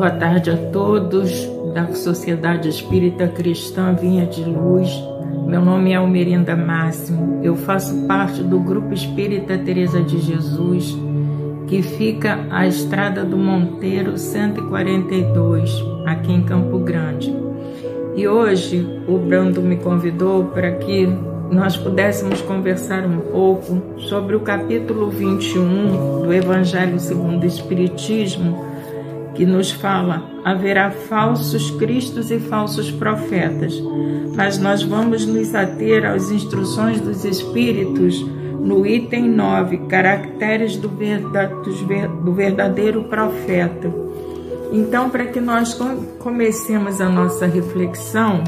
Boa tarde a todos da Sociedade Espírita Cristã Vinha de Luz. Meu nome é Almerinda Máximo. Eu faço parte do Grupo Espírita Teresa de Jesus, que fica à Estrada do Monteiro 142, aqui em Campo Grande. E hoje o Brando me convidou para que nós pudéssemos conversar um pouco sobre o capítulo 21 do Evangelho segundo o Espiritismo, que nos fala: haverá falsos cristos e falsos profetas, mas nós vamos nos ater às instruções dos Espíritos no item 9, caracteres do verdadeiro profeta. Então, para que nós comecemos a nossa reflexão,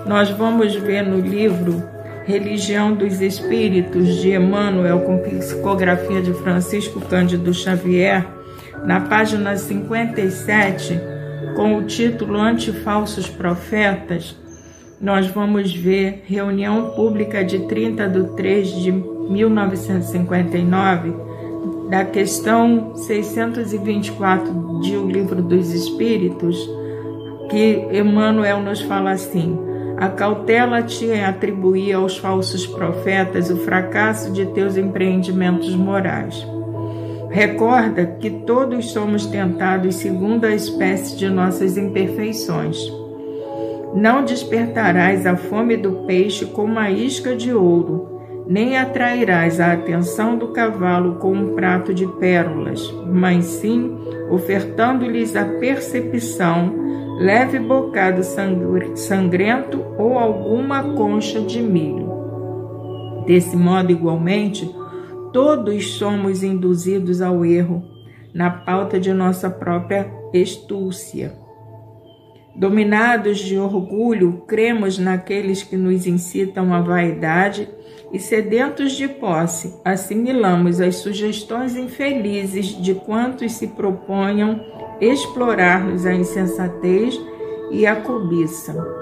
nós vamos ver no livro Religião dos Espíritos, de Emmanuel, com psicografia de Francisco Cândido Xavier, na página 57, com o título Antifalsos Profetas, nós vamos ver reunião pública de 30/3/1959, da questão 624 de O Livro dos Espíritos, que Emmanuel nos fala assim: a cautela te atribuía aos falsos profetas o fracasso de teus empreendimentos morais. Recorda que todos somos tentados segundo a espécie de nossas imperfeições. Não despertarás a fome do peixe com uma isca de ouro, nem atrairás a atenção do cavalo com um prato de pérolas, mas sim ofertando-lhes a percepção, leve bocado sangrento ou alguma concha de milho. Desse modo, igualmente, todos somos induzidos ao erro, na pauta de nossa própria estúcia. Dominados de orgulho, cremos naqueles que nos incitam à vaidade e, sedentos de posse, assimilamos as sugestões infelizes de quantos se proponham explorar-nos a insensatez e a cobiça.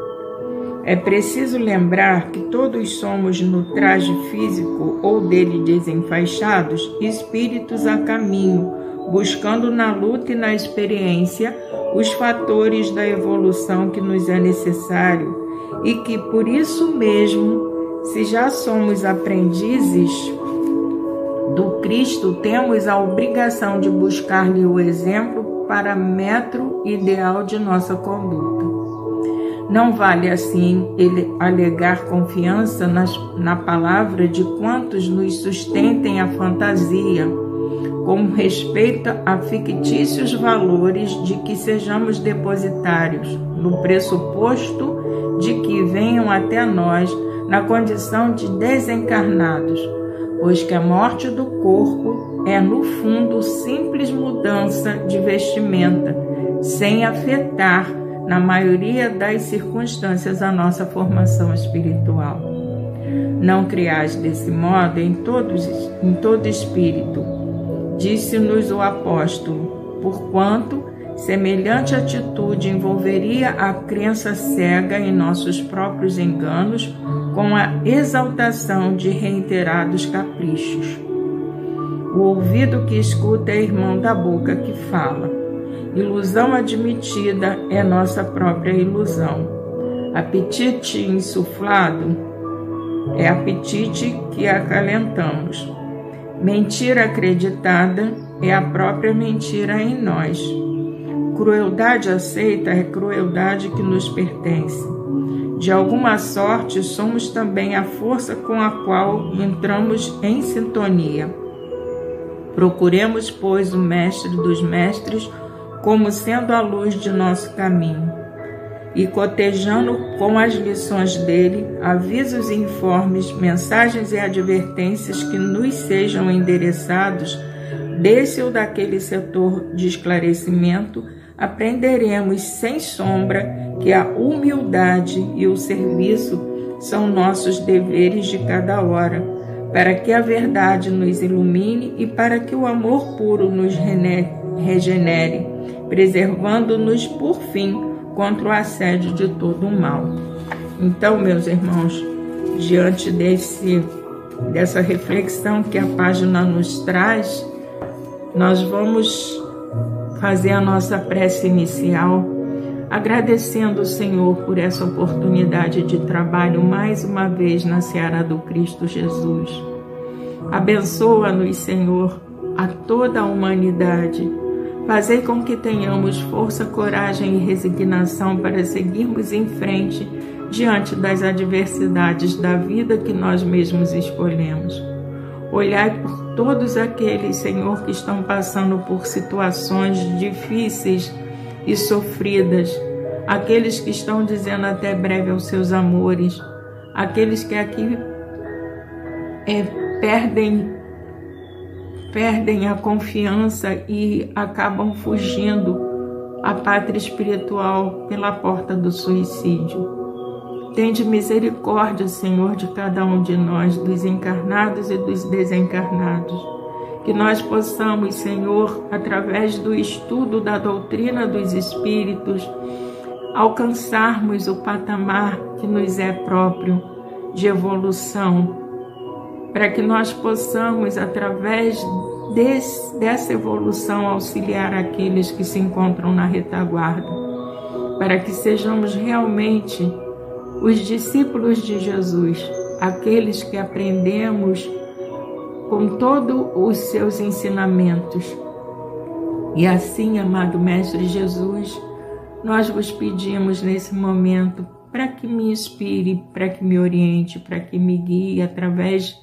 É preciso lembrar que todos somos, no traje físico ou dele desenfaixados, espíritos a caminho, buscando na luta e na experiência os fatores da evolução que nos é necessário, e que, por isso mesmo, se já somos aprendizes do Cristo, temos a obrigação de buscar-lhe o exemplo para metro ideal de nossa conduta. Não vale assim ele alegar confiança na palavra de quantos nos sustentem a fantasia, com respeito a fictícios valores de que sejamos depositários, no pressuposto de que venham até nós na condição de desencarnados, pois que a morte do corpo é, no fundo, simples mudança de vestimenta, sem afetar, na maioria das circunstâncias, a nossa formação espiritual. Não criais desse modo em todo espírito, disse-nos o apóstolo, porquanto semelhante atitude envolveria a crença cega em nossos próprios enganos com a exaltação de reiterados caprichos. O ouvido que escuta é irmão da boca que fala. Ilusão admitida é nossa própria ilusão. Apetite insuflado é apetite que acalentamos. Mentira acreditada é a própria mentira em nós. Crueldade aceita é crueldade que nos pertence. De alguma sorte, somos também a força com a qual entramos em sintonia. Procuremos, pois, o Mestre dos Mestres como sendo a luz de nosso caminho, e cotejando com as lições dele, avisos e informes, mensagens e advertências que nos sejam endereçados desse ou daquele setor de esclarecimento, aprenderemos sem sombra que a humildade e o serviço são nossos deveres de cada hora, para que a verdade nos ilumine e para que o amor puro nos regenere, preservando-nos, por fim, contra o assédio de todo o mal. Então, meus irmãos, diante dessa reflexão que a página nos traz, nós vamos fazer a nossa prece inicial, agradecendo o Senhor por essa oportunidade de trabalho mais uma vez na Seara do Cristo Jesus. Abençoa-nos, Senhor, a toda a humanidade. Fazei com que tenhamos força, coragem e resignação para seguirmos em frente diante das adversidades da vida que nós mesmos escolhemos. Olhai por todos aqueles, Senhor, que estão passando por situações difíceis e sofridas, aqueles que estão dizendo até breve aos seus amores, aqueles que aqui perdem a confiança e acabam fugindo à pátria espiritual pela porta do suicídio. Tende misericórdia, Senhor, de cada um de nós, dos encarnados e dos desencarnados. Que nós possamos, Senhor, através do estudo da doutrina dos Espíritos, alcançarmos o patamar que nos é próprio de evolução, para que nós possamos, através dessa evolução, auxiliar aqueles que se encontram na retaguarda, para que sejamos realmente os discípulos de Jesus, aqueles que aprendemos com todos os seus ensinamentos. E assim, amado Mestre Jesus, nós vos pedimos nesse momento para que me inspire, para que me oriente, para que me guie através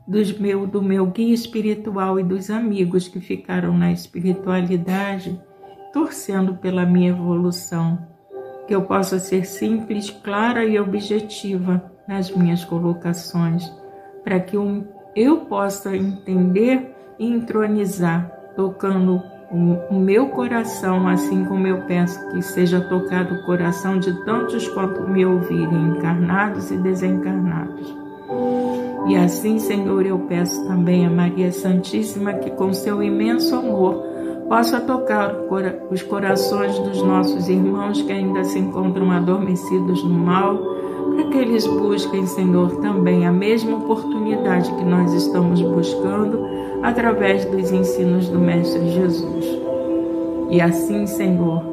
do meu guia espiritual e dos amigos que ficaram na espiritualidade, torcendo pela minha evolução. Que eu possa ser simples, clara e objetiva nas minhas colocações, para que eu possa entender e entronizar, tocando o meu coração, assim como eu peço que seja tocado o coração de tantos quanto me ouvirem, encarnados e desencarnados. E assim, Senhor, eu peço também a Maria Santíssima que com seu imenso amor possa tocar os corações dos nossos irmãos que ainda se encontram adormecidos no mal, para que eles busquem, Senhor, também a mesma oportunidade que nós estamos buscando através dos ensinos do Mestre Jesus. E assim, Senhor,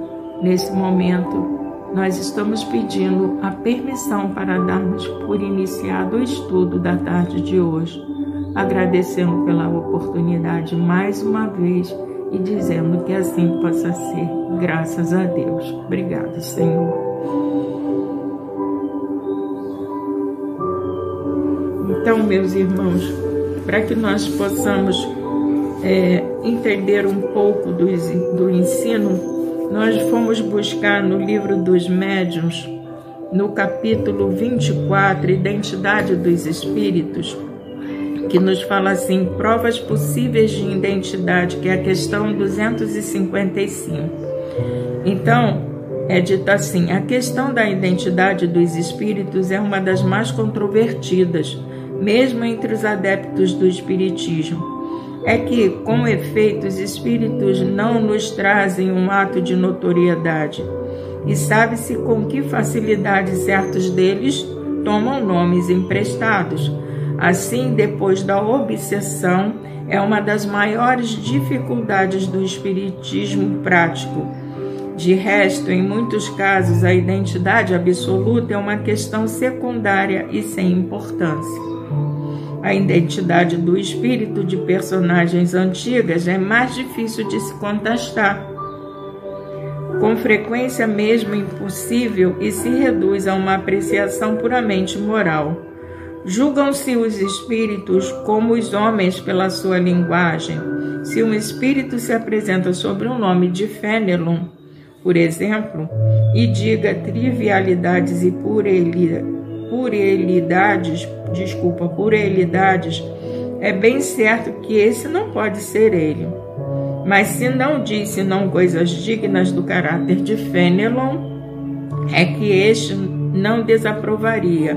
nesse momento, nós estamos pedindo a permissão para darmos por iniciado o estudo da tarde de hoje, agradecendo pela oportunidade mais uma vez e dizendo que assim possa ser, graças a Deus. Obrigado, Senhor. Então, meus irmãos, para que nós possamos entender um pouco do ensino, nós fomos buscar no livro dos Médiuns, no capítulo 24, Identidade dos Espíritos, que nos fala assim, provas possíveis de identidade, que é a questão 255. Então, é dito assim, a questão da identidade dos espíritos é uma das mais controvertidas, mesmo entre os adeptos do espiritismo. É que, com efeito, os espíritos não nos trazem um ato de notoriedade, e sabe-se com que facilidade certos deles tomam nomes emprestados. Assim, depois da obsessão, é uma das maiores dificuldades do espiritismo prático. De resto, em muitos casos, a identidade absoluta é uma questão secundária e sem importância. A identidade do espírito de personagens antigas é mais difícil de se contestar. Com frequência mesmo impossível e se reduz a uma apreciação puramente moral. Julgam-se os espíritos como os homens pela sua linguagem. Se um espírito se apresenta sob o nome de Fénelon, por exemplo, e diga trivialidades e puerilidades, é bem certo que esse não pode ser ele. Mas se não diz senão coisas dignas do caráter de Fénelon, é que este não desaprovaria,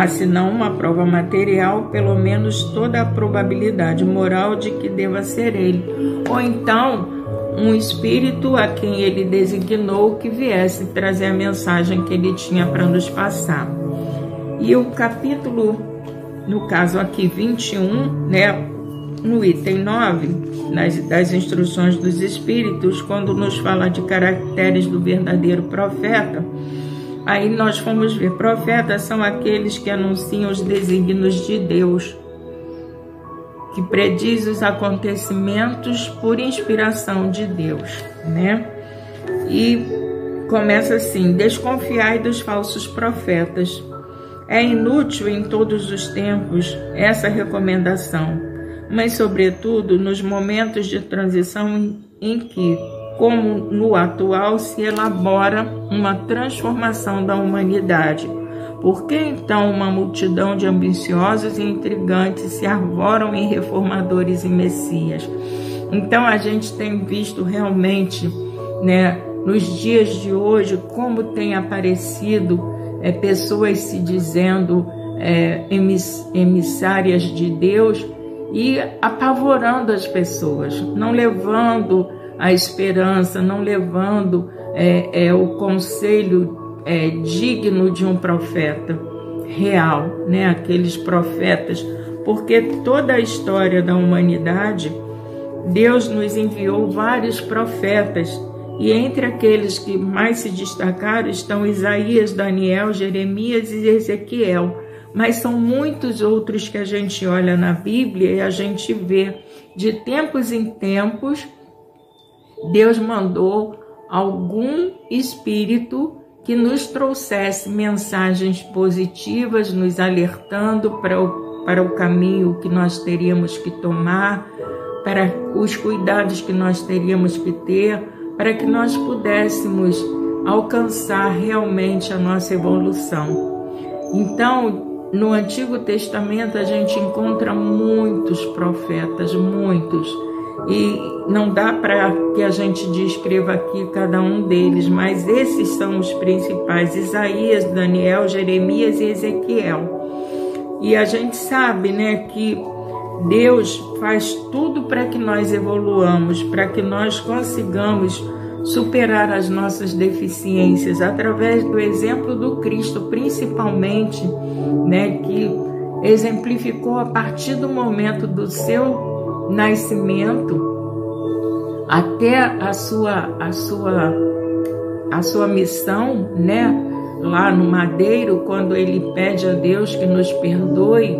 senão uma prova material, pelo menos toda a probabilidade moral de que deva ser ele, ou então um espírito a quem ele designou que viesse trazer a mensagem que ele tinha para nos passar. E o capítulo, no caso aqui 21, no item 9, das instruções dos Espíritos, quando nos fala de caracteres do verdadeiro profeta, aí nós fomos ver, profetas são aqueles que anunciam os desígnios de Deus, que prediz os acontecimentos por inspiração de Deus, né? E começa assim: desconfiai dos falsos profetas. É inútil em todos os tempos essa recomendação, mas sobretudo nos momentos de transição em que, como no atual, se elabora uma transformação da humanidade. Por que então uma multidão de ambiciosos e intrigantes se arvoram em reformadores e messias? Então a gente tem visto realmente, né, nos dias de hoje, como tem aparecido pessoas se dizendo emissárias de Deus e apavorando as pessoas, não levando a esperança, não levando o conselho digno de um profeta real, né? Aqueles profetas, porque toda a história da humanidade, Deus nos enviou vários profetas, e entre aqueles que mais se destacaram estão Isaías, Daniel, Jeremias e Ezequiel. Mas são muitos outros que a gente olha na Bíblia e a gente vê, de tempos em tempos, Deus mandou algum espírito que nos trouxesse mensagens positivas, nos alertando para o caminho que nós teríamos que tomar, para os cuidados que nós teríamos que ter, para que nós pudéssemos alcançar realmente a nossa evolução. Então, no Antigo Testamento a gente encontra muitos profetas, muitos, e não dá para que a gente descreva aqui cada um deles, mas esses são os principais: Isaías, Daniel, Jeremias e Ezequiel. E a gente sabe, né, que Deus faz tudo para que nós evoluamos, para que nós consigamos superar as nossas deficiências através do exemplo do Cristo, principalmente, né, que exemplificou a partir do momento do seu nascimento até a sua missão, né, lá no madeiro, quando ele pede a Deus que nos perdoe,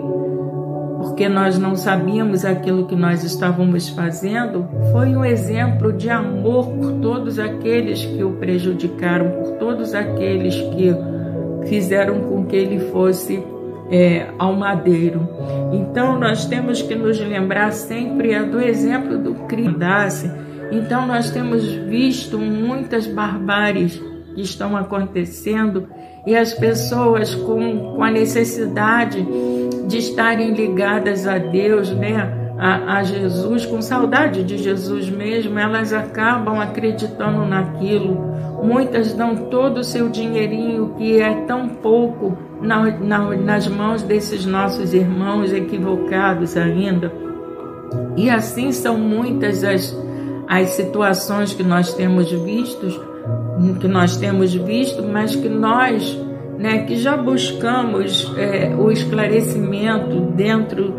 porque nós não sabíamos aquilo que nós estávamos fazendo. Foi um exemplo de amor por todos aqueles que o prejudicaram, por todos aqueles que fizeram com que ele fosse ao madeiro. Então nós temos que nos lembrar sempre do exemplo do Cristo. Então nós temos visto muitas barbáries que estão acontecendo, e as pessoas com a necessidade de estarem ligadas a Deus, né, a Jesus, com saudade de Jesus mesmo, elas acabam acreditando naquilo. Muitas dão todo o seu dinheirinho, que é tão pouco, nas mãos desses nossos irmãos equivocados ainda. E assim são muitas as situações que nós temos visto, mas que nós, né, que já buscamos o esclarecimento dentro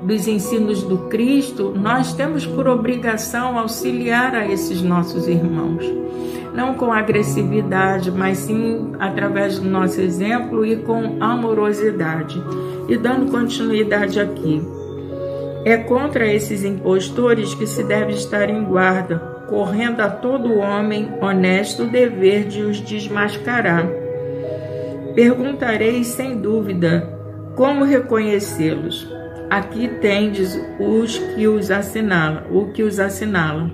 dos ensinos do Cristo, nós temos por obrigação auxiliar a esses nossos irmãos, não com agressividade, mas sim através do nosso exemplo e com amorosidade. E dando continuidade aqui, é contra esses impostores que se deve estar em guarda, correndo a todo homem honesto o dever de os desmascarar. Perguntareis sem dúvida como reconhecê-los. Aqui tendes o que os assinala.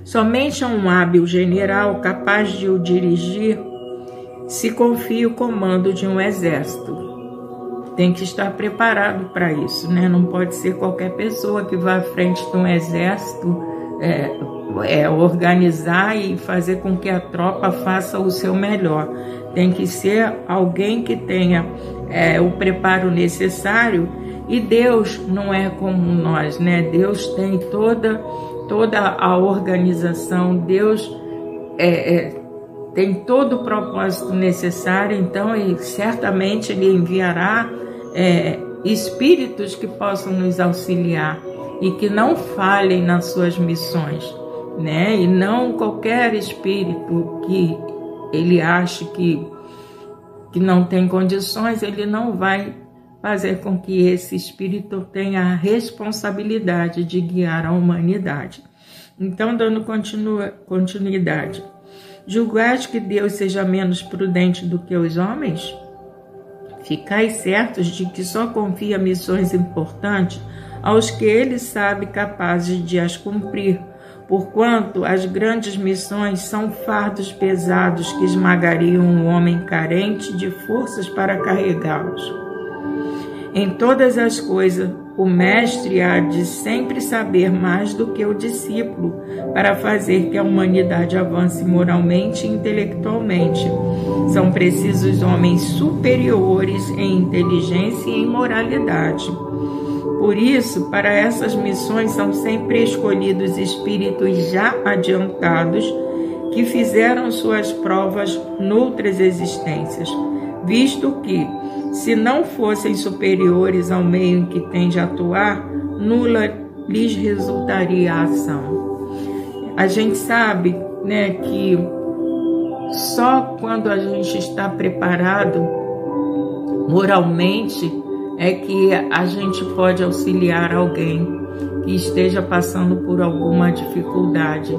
Somente a um hábil general capaz de o dirigir se confia o comando de um exército. Tem que estar preparado para isso, né? Não pode ser qualquer pessoa que vá à frente de um exército, organizar e fazer com que a tropa faça o seu melhor. Tem que ser alguém que tenha o preparo necessário, e Deus não é como nós, né? Deus tem toda a organização, Deus tem todo o propósito necessário, então certamente Ele enviará espíritos que possam nos auxiliar e que não falhem nas suas missões, né? E não qualquer espírito que ele ache que não tem condições, ele não vai fazer com que esse espírito tenha a responsabilidade de guiar a humanidade. Então, dando continuidade, julgais que Deus seja menos prudente do que os homens? Ficais certos de que só confia missões importantes aos que ele sabe capazes de as cumprir, porquanto as grandes missões são fardos pesados que esmagariam um homem carente de forças para carregá-los. Em todas as coisas, o mestre há de sempre saber mais do que o discípulo para fazer que a humanidade avance moralmente e intelectualmente. São precisos homens superiores em inteligência e em moralidade. Por isso, para essas missões são sempre escolhidos espíritos já adiantados que fizeram suas provas noutras existências, visto que, se não fossem superiores ao meio em que têm de atuar, nula lhes resultaria a ação. A gente sabe, né, que só quando a gente está preparado moralmente é que a gente pode auxiliar alguém que esteja passando por alguma dificuldade.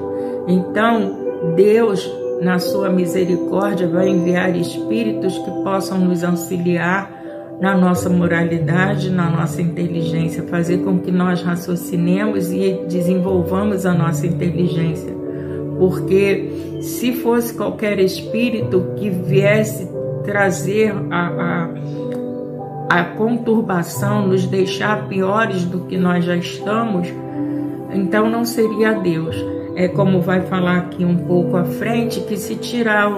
Então, Deus, na sua misericórdia, vai enviar espíritos que possam nos auxiliar na nossa moralidade, na nossa inteligência, fazer com que nós raciocinemos e desenvolvamos a nossa inteligência. Porque se fosse qualquer espírito que viesse trazer a conturbação, nos deixar piores do que nós já estamos, então não seria Deus. É como vai falar aqui um pouco à frente, que se tirar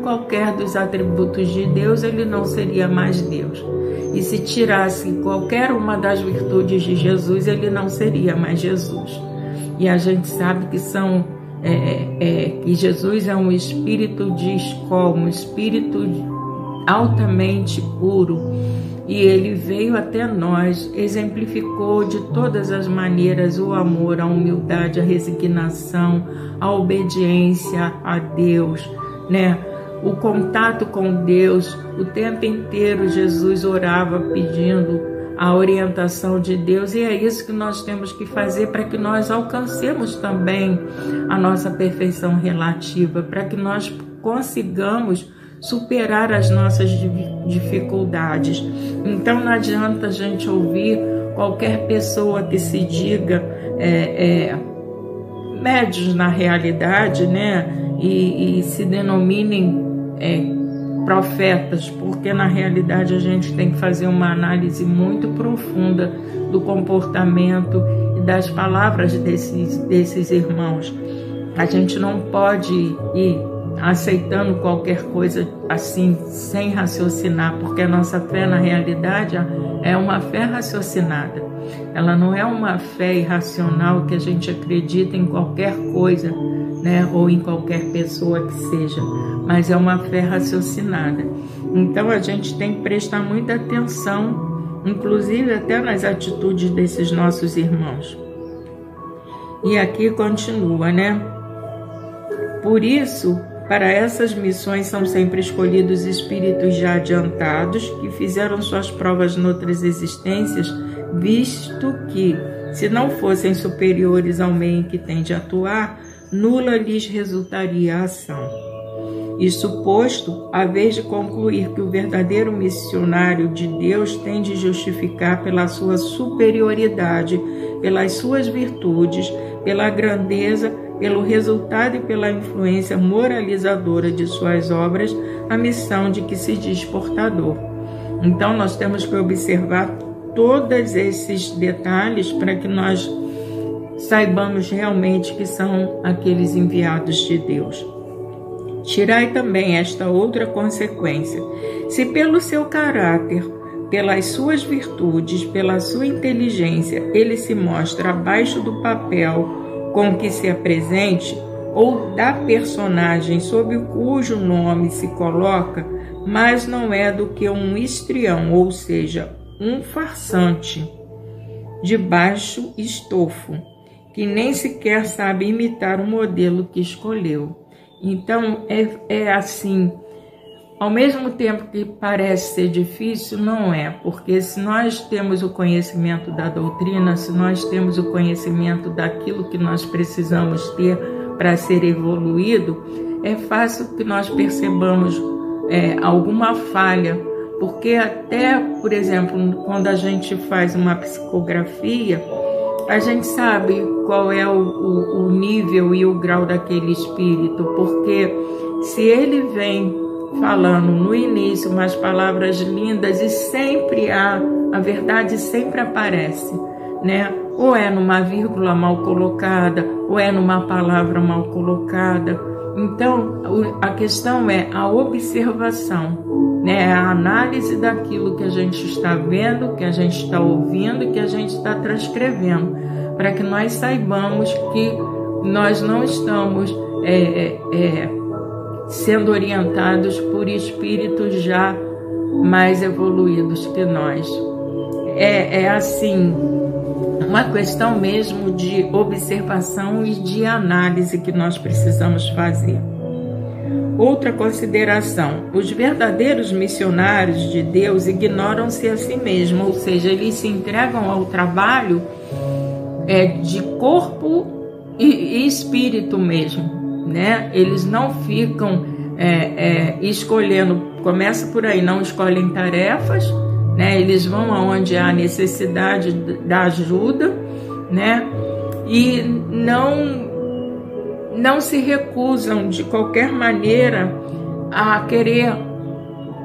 qualquer dos atributos de Deus, ele não seria mais Deus. E se tirasse qualquer uma das virtudes de Jesus, ele não seria mais Jesus. E a gente sabe que que Jesus é um espírito de escola, um espírito altamente puro. E ele veio até nós, exemplificou de todas as maneiras o amor, a humildade, a resignação, a obediência a Deus, né? O contato com Deus. O tempo inteiro Jesus orava pedindo a orientação de Deus, e é isso que nós temos que fazer para que nós alcancemos também a nossa perfeição relativa, para que nós consigamos superar as nossas dificuldades. Então não adianta a gente ouvir qualquer pessoa que se diga médios na realidade, né? E se denominem profetas, porque na realidade a gente tem que fazer uma análise muito profunda do comportamento e das palavras desses irmãos. A gente não pode ir aceitando qualquer coisa assim, sem raciocinar, porque a nossa fé, na realidade, é uma fé raciocinada. Ela não é uma fé irracional que a gente acredita em qualquer coisa, né, ou em qualquer pessoa que seja, mas é uma fé raciocinada. Então a gente tem que prestar muita atenção, inclusive até nas atitudes desses nossos irmãos. E aqui continua, né? Por isso, para essas missões são sempre escolhidos espíritos já adiantados, que fizeram suas provas noutras existências, visto que, se não fossem superiores ao meio em que têm de atuar, nula lhes resultaria a ação. Isso posto, a vez de concluir que o verdadeiro missionário de Deus tem de justificar pela sua superioridade, pelas suas virtudes, pela grandeza, pelo resultado e pela influência moralizadora de suas obras, a missão de que se diz portador. Então nós temos que observar todos esses detalhes para que nós saibamos realmente que são aqueles enviados de Deus. Tirai também esta outra consequência: se pelo seu caráter, pelas suas virtudes, pela sua inteligência, ele se mostra abaixo do papel com que se apresente, ou da personagem sob cujo nome se coloca, mas não é do que um histrião, ou seja, um farsante de baixo estofo, que nem sequer sabe imitar o modelo que escolheu. Então, é assim, ao mesmo tempo que parece ser difícil, não é, porque se nós temos o conhecimento da doutrina, se nós temos o conhecimento daquilo que nós precisamos ter para ser evoluído, é fácil que nós percebamos alguma falha, porque até, por exemplo, quando a gente faz uma psicografia, a gente sabe qual é o nível e o grau daquele espírito, porque se ele vem falando no início umas palavras lindas e sempre a verdade sempre aparece, né? Ou é numa vírgula mal colocada, ou é numa palavra mal colocada. Então, a questão é a observação, né? A análise daquilo que a gente está vendo, que a gente está ouvindo e que a gente está transcrevendo, para que nós saibamos que nós não estamos sendo orientados por espíritos já mais evoluídos que nós. É assim, uma questão mesmo de observação e de análise que nós precisamos fazer. Outra consideração: os verdadeiros missionários de Deus ignoram-se a si mesmos, ou seja, eles se entregam ao trabalho de corpo e espírito mesmo, né? Eles não ficam escolhendo, começa por aí, não escolhem tarefas, né? Eles vão aonde há necessidade da ajuda, né? E não se recusam de qualquer maneira a querer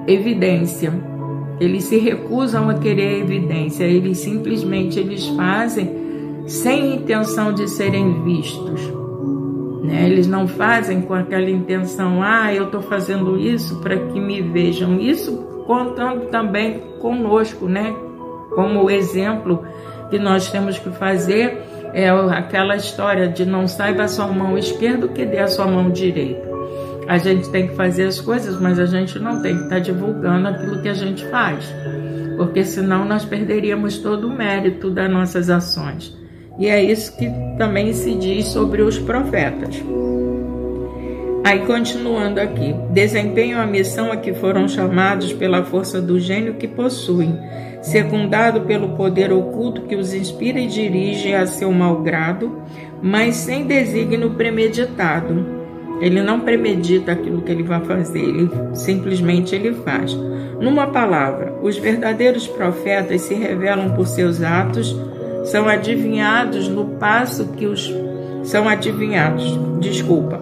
evidência. Eles se recusam a querer evidência. Eles simplesmente fazem sem intenção de serem vistos, né? Eles não fazem com aquela intenção, eu estou fazendo isso para que me vejam. Isso contando também conosco, né? Como exemplo que nós temos que fazer é aquela história de não saiba a sua mão esquerda o que dê a sua mão direita. A gente tem que fazer as coisas, mas a gente não tem que estar divulgando aquilo que a gente faz, porque senão nós perderíamos todo o mérito das nossas ações. E é isso que também se diz sobre os profetas. Aí, continuando aqui, desempenham a missão a que foram chamados pela força do gênio que possuem, secundado pelo poder oculto que os inspira e dirige a seu malgrado, mas sem desígnio premeditado. Ele não premedita aquilo que ele vai fazer, ele simplesmente faz. Numa palavra, os verdadeiros profetas se revelam por seus atos, são adivinhados no passo que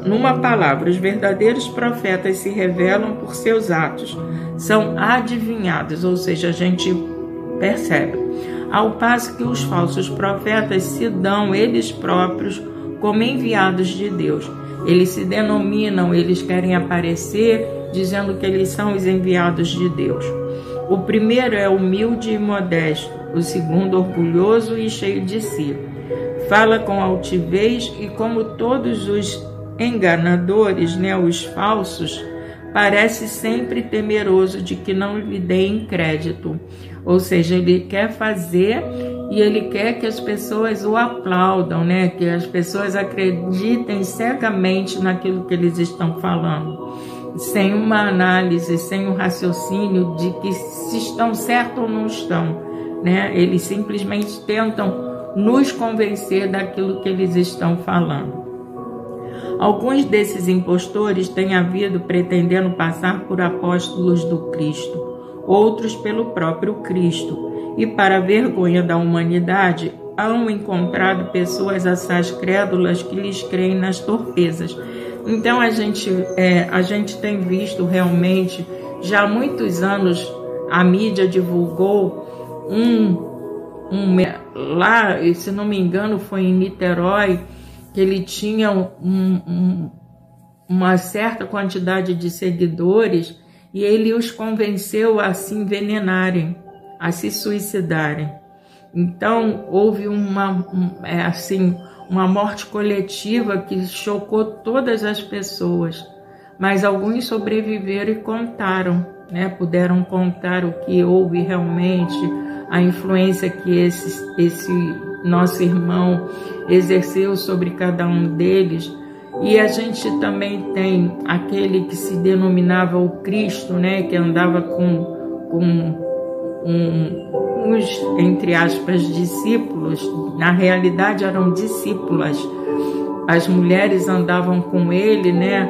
Numa palavra, os verdadeiros profetas se revelam por seus atos, são adivinhados, ou seja, a gente percebe. Ao passo que os falsos profetas se dão eles próprios como enviados de Deus. Eles se denominam, eles querem aparecer dizendo que eles são os enviados de Deus. O primeiro é humilde e modesto, o segundo orgulhoso e cheio de si. Fala com altivez e, como todos os enganadores, né, os falsos, parece sempre temeroso de que não lhe deem crédito. Ou seja, ele quer fazer e ele quer que as pessoas o aplaudam, né, que as pessoas acreditem cegamente naquilo que eles estão falando, sem uma análise, sem um raciocínio de que se estão certos ou não estão, né? Eles simplesmente tentam nos convencer daquilo que eles estão falando. Alguns desses impostores têm havido pretendendo passar por apóstolos do Cristo, outros pelo próprio Cristo, e para a vergonha da humanidade, hão encontrado pessoas assaz crédulas que lhes creem nas torpezas. Então a gente tem visto realmente, já há muitos anos a mídia divulgou lá, se não me engano foi em Niterói, que ele tinha uma certa quantidade de seguidores e ele os convenceu a se envenenarem, a se suicidarem. Então houve uma morte coletiva que chocou todas as pessoas, mas alguns sobreviveram e contaram, né? Puderam contar o que houve realmente, a influência que esse nosso irmão exerceu sobre cada um deles. E a gente também tem aquele que se denominava o Cristo, né, que andava com uns, entre aspas, discípulos. Na realidade eram discípulas. As mulheres andavam com ele, né,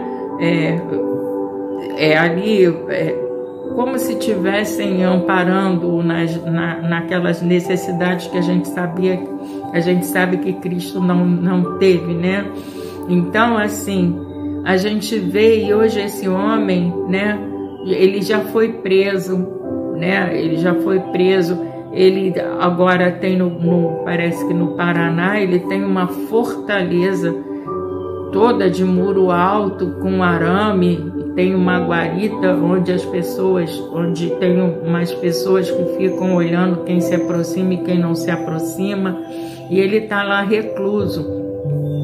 como se estivessem amparando naquelas necessidades que a gente sabe que Cristo não teve, né? Então, assim, a gente vê, e hoje esse homem, né, ele já foi preso, né? Ele já foi preso. Ele agora tem parece que no Paraná, ele tem uma fortaleza toda de muro alto com arame, tem uma guarita onde tem umas pessoas que ficam olhando quem se aproxima e quem não se aproxima, e ele está lá recluso.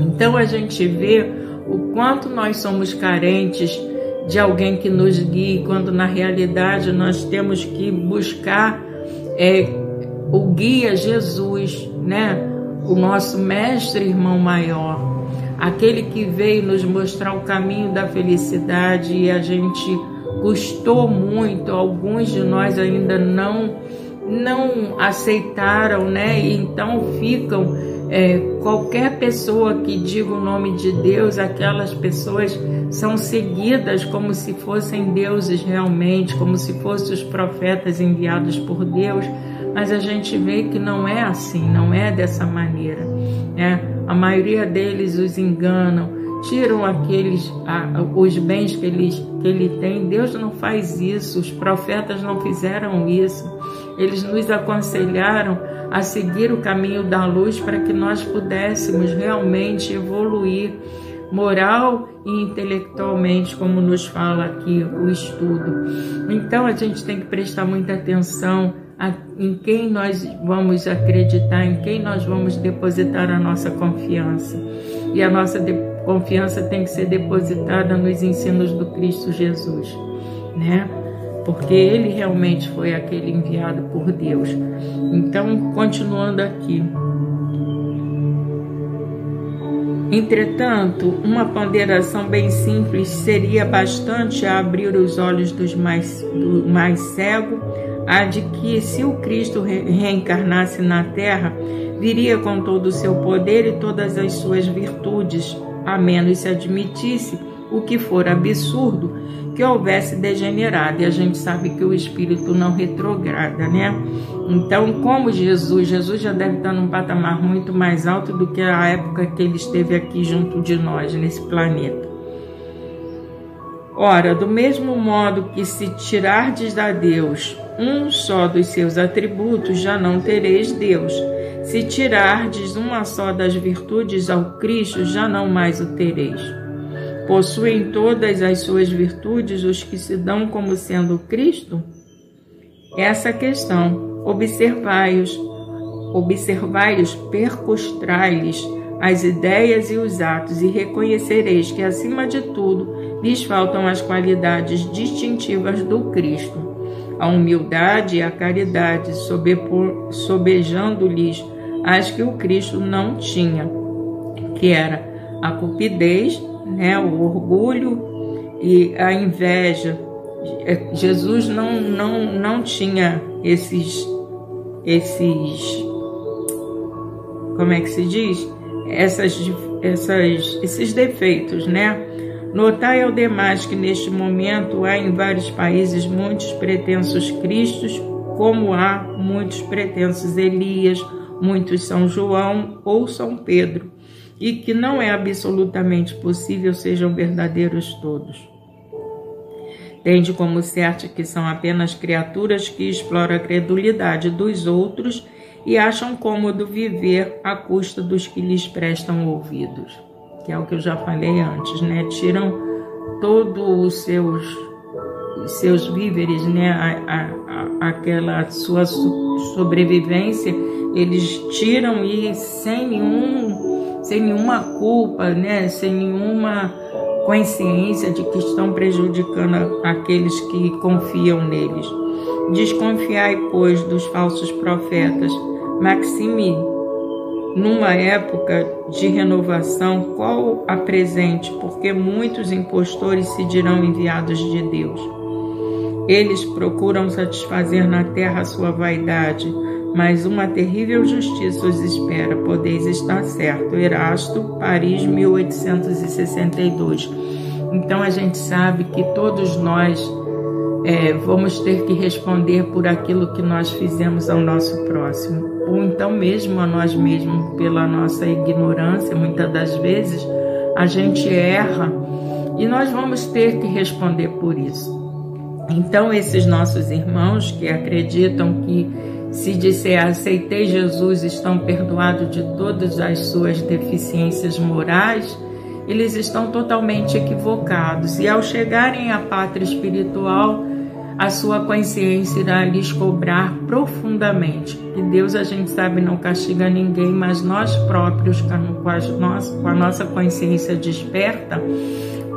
Então a gente vê o quanto nós somos carentes de alguém que nos guie, quando na realidade nós temos que buscar o guia Jesus, né? O nosso mestre, irmão maior, aquele que veio nos mostrar o caminho da felicidade, e a gente custou muito, alguns de nós ainda não aceitaram, né? E então ficam, qualquer pessoa que diga o nome de Deus, aquelas pessoas são seguidas como se fossem deuses realmente, como se fossem os profetas enviados por Deus, mas a gente vê que não é assim, não é dessa maneira, né? A maioria deles os enganam, tiram os bens que ele tem. Deus não faz isso, os profetas não fizeram isso. Eles nos aconselharam a seguir o caminho da luz para que nós pudéssemos realmente evoluir moral e intelectualmente, como nos fala aqui o estudo. Então a gente tem que prestar muita atenção em quem nós vamos acreditar, em quem nós vamos depositar a nossa confiança. E a nossa confiança tem que ser depositada nos ensinos do Cristo Jesus, né? Porque ele realmente foi aquele enviado por Deus. Então, continuando aqui. Entretanto, uma ponderação bem simples seria bastante a abrir os olhos do mais cego, a de que, se o Cristo reencarnasse na Terra, viria com todo o seu poder e todas as suas virtudes, a menos se admitisse, o que for absurdo, que houvesse degenerado. E a gente sabe que o Espírito não retrograda, né? Então, como Jesus já deve estar num patamar muito mais alto do que a época que ele esteve aqui junto de nós, nesse planeta. Ora, do mesmo modo que se tirardes a Deus um só dos seus atributos, já não tereis Deus. Se tirardes uma só das virtudes ao Cristo, já não mais o tereis. Possuem todas as suas virtudes os que se dão como sendo Cristo? Essa questão, observai-os, percostrai-lhes as ideias e os atos, e reconhecereis que, acima de tudo, lhes faltam as qualidades distintivas do Cristo, a humildade e a caridade, sobejando-lhes as que o Cristo não tinha, que era a cupidez, né, o orgulho e a inveja. Jesus não tinha esses como é que se diz? Esses defeitos, né? Notai ao demais que neste momento há em vários países muitos pretensos Cristos, como há muitos pretensos Elias, muitos São João ou São Pedro, e que não é absolutamente possível sejam verdadeiros todos. Tende como certo que são apenas criaturas que exploram a credulidade dos outros e acham cômodo viver à custa dos que lhes prestam ouvidos, que é o que eu já falei antes, né? Tiram todos os seus víveres, né? Aquela sua sobrevivência, eles tiram, e sem nenhuma culpa, né? Sem nenhuma consciência de que estão prejudicando aqueles que confiam neles. Desconfiai, pois, dos falsos profetas. Maxime, numa época de renovação, qual a presente, porque muitos impostores se dirão enviados de Deus. Eles procuram satisfazer na terra a sua vaidade, mas uma terrível justiça os espera, podeis estar certo. Erasto, Paris, 1862. Então a gente sabe que todos nós vamos ter que responder por aquilo que nós fizemos ao nosso próximo, ou então mesmo a nós mesmos, pela nossa ignorância. Muitas das vezes a gente erra e nós vamos ter que responder por isso. Então esses nossos irmãos que acreditam que se disser aceitei Jesus, estão perdoados de todas as suas deficiências morais, eles estão totalmente equivocados. E ao chegarem à pátria espiritual, a sua consciência irá lhes cobrar profundamente. E Deus, a gente sabe, não castiga ninguém, mas nós próprios, com a nossa consciência desperta,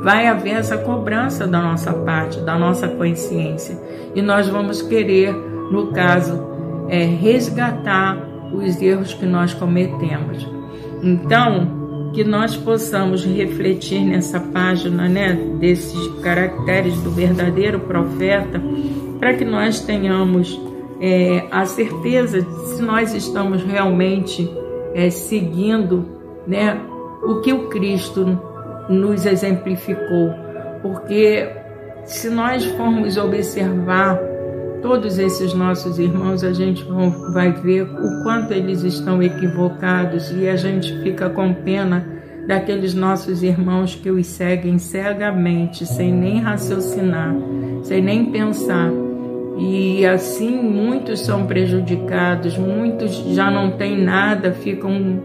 vai haver essa cobrança da nossa parte, da nossa consciência. E nós vamos querer, no caso, resgatar os erros que nós cometemos. Então, que nós possamos refletir nessa página, desses caracteres do verdadeiro profeta, para que nós tenhamos a certeza de se nós estamos realmente seguindo o que o Cristo nos exemplificou. Porque se nós formos observar todos esses nossos irmãos, a gente vai ver o quanto eles estão equivocados, e a gente fica com pena daqueles nossos irmãos que os seguem cegamente, sem nem raciocinar, sem nem pensar. E assim muitos são prejudicados, muitos já não têm nada, ficam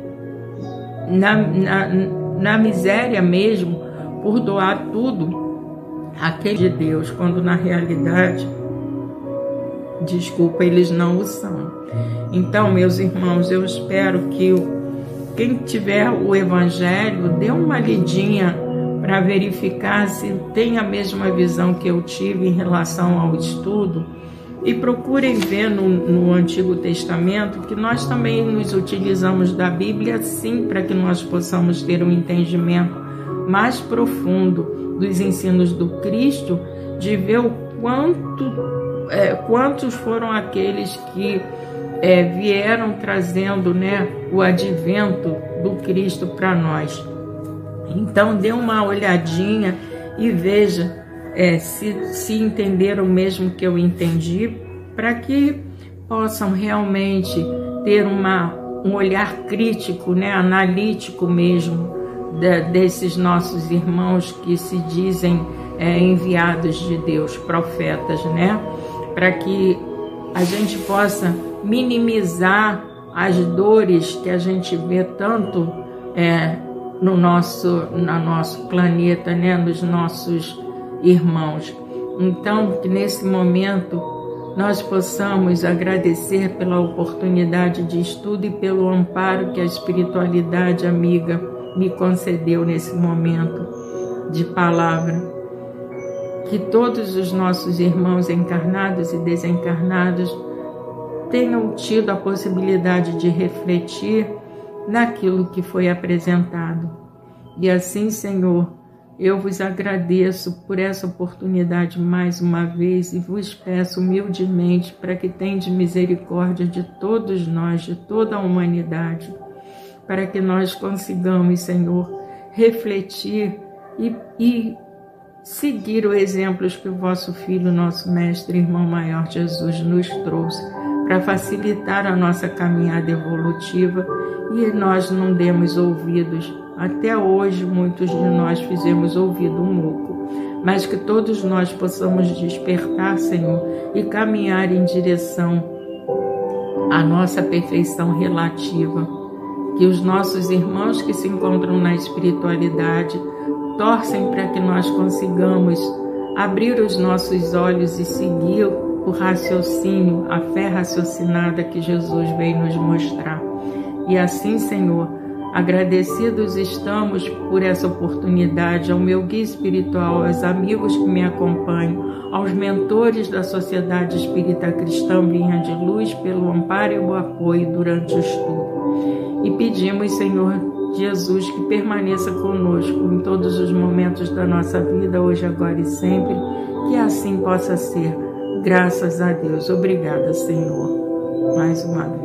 na miséria mesmo, por doar tudo àquele de Deus, quando na realidade, eles não o são. Então, meus irmãos, eu espero que quem tiver o Evangelho dê uma lidinha para verificar se tem a mesma visão que eu tive em relação ao estudo, e procurem ver no Antigo Testamento que nós também nos utilizamos da Bíblia, sim, para que nós possamos ter um entendimento mais profundo dos ensinos do Cristo, de ver o quantos foram aqueles que vieram trazendo o advento do Cristo para nós. Então dê uma olhadinha e veja se entenderam mesmo que eu entendi, para que possam realmente ter um olhar crítico, analítico mesmo, desses nossos irmãos que se dizem enviados de Deus, profetas, para que a gente possa minimizar as dores que a gente vê tanto no nosso planeta, nos nossos irmãos. Então, que nesse momento nós possamos agradecer pela oportunidade de estudo e pelo amparo que a espiritualidade amiga me concedeu nesse momento de palavra. Que todos os nossos irmãos encarnados e desencarnados tenham tido a possibilidade de refletir naquilo que foi apresentado. E assim, Senhor, eu vos agradeço por essa oportunidade mais uma vez e vos peço humildemente para que tenhas misericórdia de todos nós, de toda a humanidade, para que nós consigamos, Senhor, refletir e seguir os exemplos que o vosso Filho, nosso Mestre, Irmão Maior Jesus, nos trouxe, para facilitar a nossa caminhada evolutiva, e nós não demos ouvidos. Até hoje, muitos de nós fizemos ouvido muco, mas que todos nós possamos despertar, Senhor, e caminhar em direção à nossa perfeição relativa. Que os nossos irmãos que se encontram na espiritualidade torcem para que nós consigamos abrir os nossos olhos e seguir o raciocínio, a fé raciocinada que Jesus veio nos mostrar. E assim, Senhor, Agradecidos estamos por essa oportunidade, ao meu guia espiritual, aos amigos que me acompanham, aos mentores da Sociedade Espírita Cristã Vinha de Luz, pelo amparo e o apoio durante o estudo. E pedimos, Senhor Jesus, que permaneça conosco em todos os momentos da nossa vida, hoje, agora e sempre, que assim possa ser. Graças a Deus. Obrigada, Senhor, mais uma vez.